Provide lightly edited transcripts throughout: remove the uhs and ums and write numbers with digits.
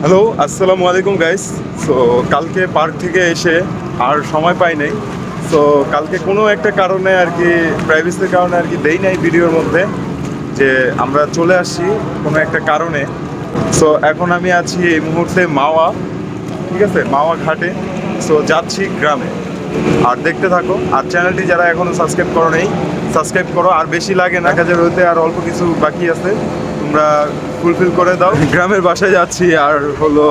Hello, আসসালামু আলাইকুম guys. So কালকে পার্ক থেকে এসে আর সময় পাই নাই। সো কালকে কোনো একটা কারণে আর কি, প্রাইভেসির কারণে আর কি দেই নাই ভিডিওর মধ্যে যে আমরা চলে আসছি কোনো একটা কারণে। সো এখন আমি আছি এই মুহূর্তে মাওয়া, ঠিক আছে, মাওয়া ঘাটে। সো যাচ্ছি গ্রামে, আর দেখতে থাকো। আর চ্যানেলটি যারা এখনও সাবস্ক্রাইব করো নেই, সাবস্ক্রাইব করো। আর বেশি লাগে না, 1000 হতে আর অল্প কিছু বাকি আছে, তোমরা ফুলফিল করে দাও। গ্রামের বাসায় যাচ্ছি, আর হলো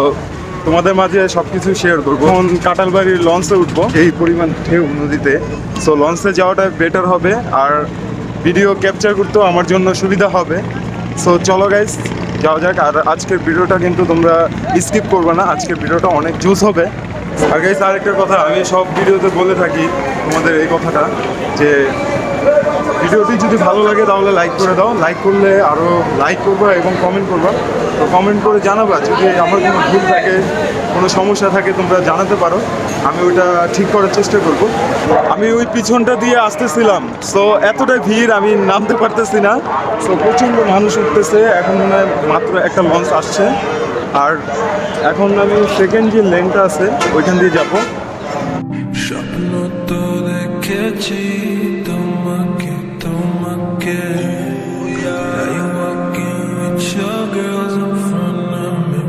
তোমাদের মাঝে সব কিছু শেয়ার করবো। এখন কাঁঠালবাড়ির লঞ্চে উঠবো, এই পরিমাণ ঢেউ নদীতে। সো লঞ্চে যাওয়াটা বেটার হবে, আর ভিডিও ক্যাপচার করতেও আমার জন্য সুবিধা হবে। সো চলো গাইস, যাওয়া যাক। আর আজকের ভিডিওটা কিন্তু তোমরা স্কিপ করবে না, আজকের ভিডিওটা অনেক জুস হবে। আর গাইস, আরেকটা কথা আমি সব ভিডিওতে বলে থাকি তোমাদের এই কথাটা, যে ভিডিওটি যদি ভালো লাগে তাহলে লাইক করে দাও। লাইক করলে আরও লাইক করবা এবং কমেন্ট করবা। তো কমেন্ট করে জানাবা যদি আমার কোনো ভুল থাকে, কোনো সমস্যা থাকে, তোমরা জানাতে পারো, আমি ওইটা ঠিক করার চেষ্টা করব। আমি ওই পিছনটা দিয়ে আসতেছিলাম, সো এতটাই ভিড় আমি নামতে পারতেছি না। সো প্রচণ্ড মানুষ উঠতেছে। এখন মনে হয় মাত্র একটা লঞ্চ আসছে, আর এখন আমি সেকেন্ড যে লেনটা আছে ওইখান দিয়ে যাবো। স্বপ্ন তো দেখেছি তোমাকে তোমাকে Now you walking with your girls in front of me,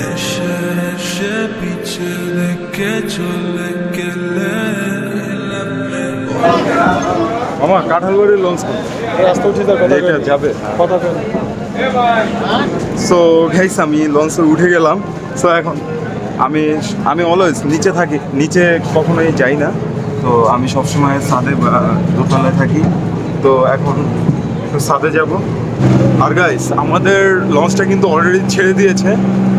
এসে এসে পিছে দেখে চলে গেলে মামা, কাঁঠালবাড়ির লঞ্চ এটা যাবে। সো গাইস, আমি লঞ্চে উঠে গেলাম। সো এখন আমি অলওয়েজ নিচে থাকি, নিচে কখনোই যাই না। তো আমি সবসময় ছাদে বা দোতলায় থাকি। তো এখন একটু ছাদে যাব। আর গাইস, আমাদের লঞ্চটা কিন্তু অলরেডি ছেড়ে দিয়েছে,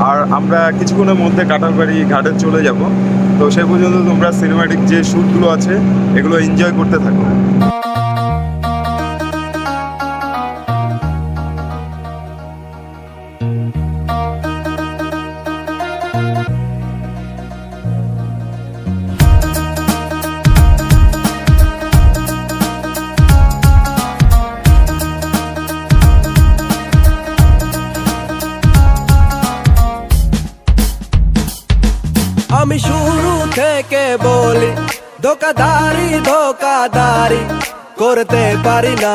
আর আমরা কিছুক্ষণের মধ্যে কাঁঠালবাড়ি ঘাটে চলে যাব। তো সেই পর্যন্ত তোমরা সিনেম্যাটিক যে শ্যুটগুলো আছে এগুলো এনজয় করতে থাকো। আমি শুরু থেকে বলি ধোকাধারি ধোকাধারি করতে পারি না,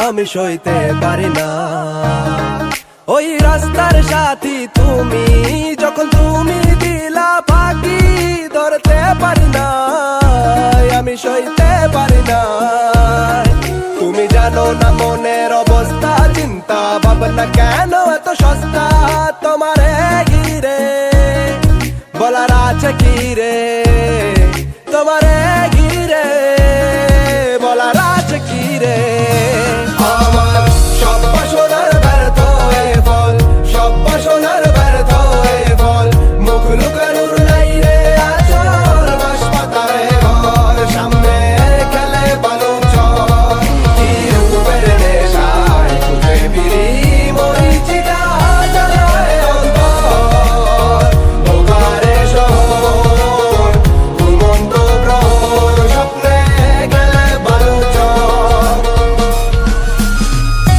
আমি সইতে পারি না। ওই রাস্তার সাথী তুমি, যখন তুমি দিলা ফাঁকি ধরতে পারি না, আমি সইতে পারি না। তুমি জানো না মনের অবস্থা, চিন্তা ভাবনা কেন এত সস্তা তোমারে ঘিরে, বলার আছে কি রে তোমারে ঘিরে, বলার আছে কি রে। আমার সব বাসনার ব্যর্থ হয়ে ফল, সব বাসনার ব্যর্থ হয়ে ফল, মুখ লুকানোর নাই রে আচল, বাস পাতারে ঘর, সামনে খেলে বালু চর, কি রূপের নেশায় খুঁজে ফিরি মরিচিকা জ্বালায় অন্তর, বোকারে শহর ঘুমন্ত প্রহর, স্বপ্নে গেলে বালু চর।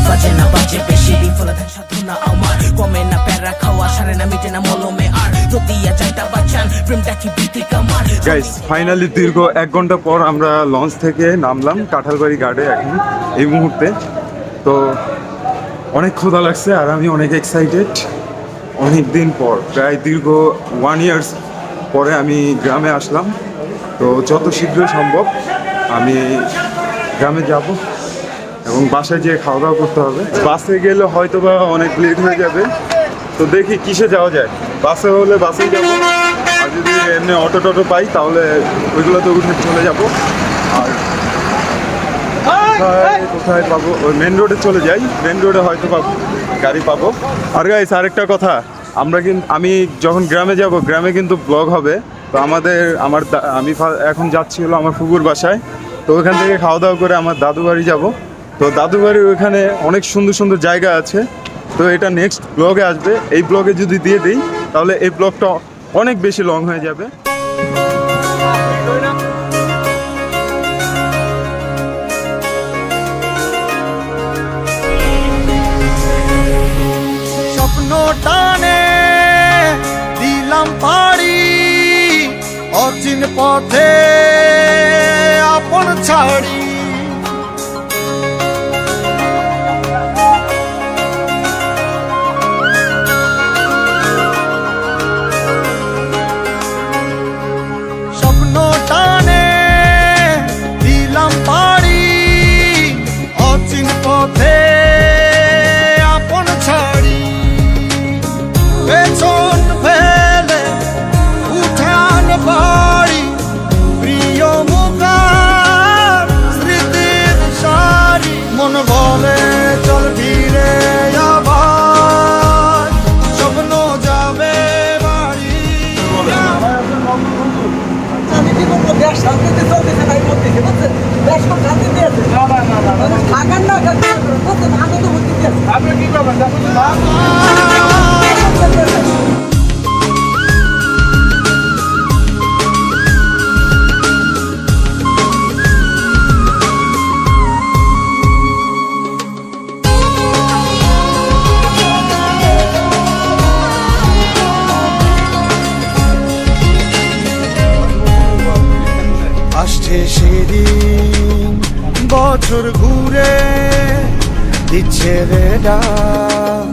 বাজে না বাজে বেশি ফলে থাকে সাধনা আমার, কমে না প্যারা খাওয়া, সারে না মিটে না মলমে, আর রতিয়া চাইটা বাঁচান প্রেমটা কি ভীতি কামার। গাইস, ফাইনালি দীর্ঘ 1 ঘন্টা পর আমরা লঞ্চ থেকে নামলাম কাঁঠালবাড়ি ঘাটে এখন এই মুহূর্তে। তো অনেক ক্ষুধা লাগছে, আর আমি অনেক এক্সাইটেড। অনেক দিন পর, প্রায় দীর্ঘ 1 ইয়ার্স পরে আমি গ্রামে আসলাম। তো যত শীঘ্র সম্ভব আমি গ্রামে যাব, এবং বাসায় যেয়ে খাওয়া দাওয়া করতে হবে। বাসে গেলে হয়তো বা অনেক লেট হয়ে যাবে। তো দেখি কিসে যাওয়া যায়। বাসে হলে বাসেই যাবো, আর যদি এমনি অটো টটো পাই তাহলে ওইগুলোতে উঠে চলে যাব। আর কোথায় পাবো, ওই মেন রোডে চলে যাই, মেন রোডে হয়তো পাবো, গাড়ি পাবো। আর গাইস, আরেকটা কথা, আমি যখন গ্রামে যাব, গ্রামে কিন্তু ব্লগ হবে। তো আমি এখন যাচ্ছি হলো আমার ফুপুর বাসায়। তো ওখান থেকে খাওয়া দাওয়া করে আমার দাদু বাড়ি যাব। তো দাদু বাড়ির ওখানে অনেক সুন্দর সুন্দর জায়গা আছে। তো এটা নেক্সট ব্লগে আসবে। এই ব্লগে যদি দিয়ে দিই তাহলে এই ব্লগটা অনেক বেশি লং হয়ে যাবে। স্বপ্ন টানে দিলাম পাড়ি অচিন পথে আপন ছাড়ি স্বপ্ন টানে দিলাম পাড়ি অচিন পথে আপন ছাড়ি পেছন ফেলে উঠান বাড়ি প্রিয় মুখার স্মৃতির সারি মন বলে চল ফিরে আবার স্বপ্ন যাবে বাড়ি আমি কি বলবো দেশ শান্তিতে চলতেছে ভাই বলতেছে বুঝছেন দেশ কোন শান্তি দিয়েছে থাকার না বুঝছেন আনন্দ ভর্তি দিয়েছে আপনি কি করবেন আসছে সেদিন বছর ঘুরে দিচ্ছে রে ডাক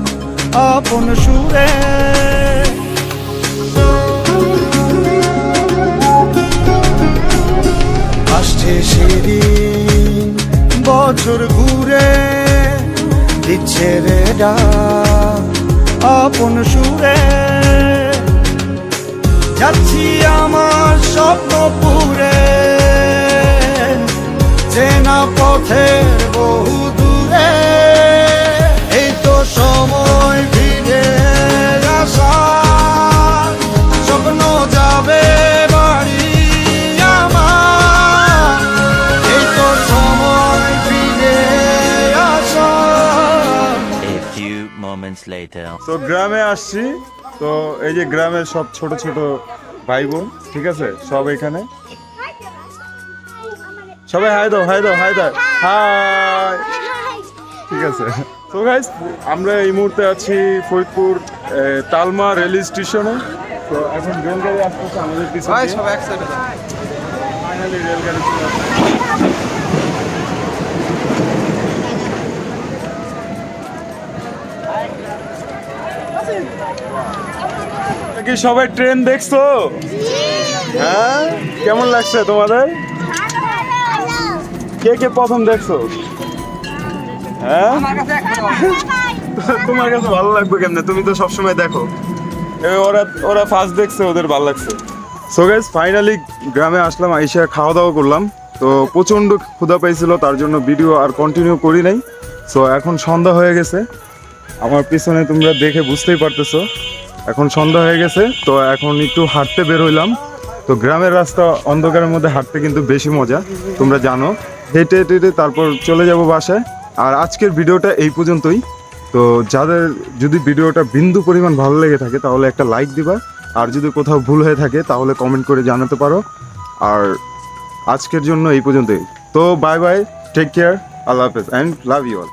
আপন সুরে আসছে সেদিন বছর ঘুরে দিচ্ছে রে ডাক আপন সুরে যাচ্ছি আমার স্বপ্ন পুরে চেনা পথের বহু দূরে এই তো সময় ফিরে আসা স্বপ্ন যাবে বাড়ি আমার এই তো সময় ফিরে আসা A few moments later. তো গ্রামে আসছি, তো এই যে গ্রামের সব ছোট ছোট ভাই বোন, ঠিক আছে, সব এখানে সবাই হাই দাও হাই দাও হাই দাও হাই, ঠিক আছে। তো গাইস আমরা এই মুহূর্তে আছি ফরিদপুর তালমা রেল স্টেশনে। তো এখন রেলগাড়ি আসতেছে আমাদের পিছনে, ফাইনালি রেলগাড়ি চলে আসছে। কি সবাই ট্রেন দেখছো? হ্যাঁ, কেমন লাগছে তোমাদের? কে কে প্রথম দেখছো? হ্যাঁ, তোমার কাছে ভালো লাগবে কেমনে? তুমি তো সবসময় দেখো। ওরা ফার্স্ট দেখছে, ওদের ভালো লাগছে। সো গাইস ফাইনালি গ্রামে আসলাম, আইসা খাওয়া দাওয়া করলাম। তো প্রচণ্ড ক্ষুধা পাইছিল, তার জন্য ভিডিও আর কন্টিনিউ করি নাই। সো এখন সন্ধ্যা হয়ে গেছে, আমার পিছনে তোমরা দেখে বুঝতেই পারতেছো এখন সন্ধ্যা হয়ে গেছে। তো এখন একটু হাঁটতে বের হইলাম। তো গ্রামের রাস্তা অন্ধকারের মধ্যে হাঁটতে কিন্তু বেশি মজা, তোমরা জানো। হেঁটে হেঁটে তারপর চলে যাব বাসায়। আর আজকের ভিডিওটা এই পর্যন্তই। তো যাদের যদি ভিডিওটা বিন্দু পরিমাণ ভালো লেগে থাকে তাহলে একটা লাইক দিবা, আর যদি কোথাও ভুল হয়ে থাকে তাহলে কমেন্ট করে জানাতে পারো। আর আজকের জন্য এই পর্যন্তই। তো বাই বাই, টেক কেয়ার, আল্লাহ হাফেজ অ্যান্ড লাভ ইউ অল।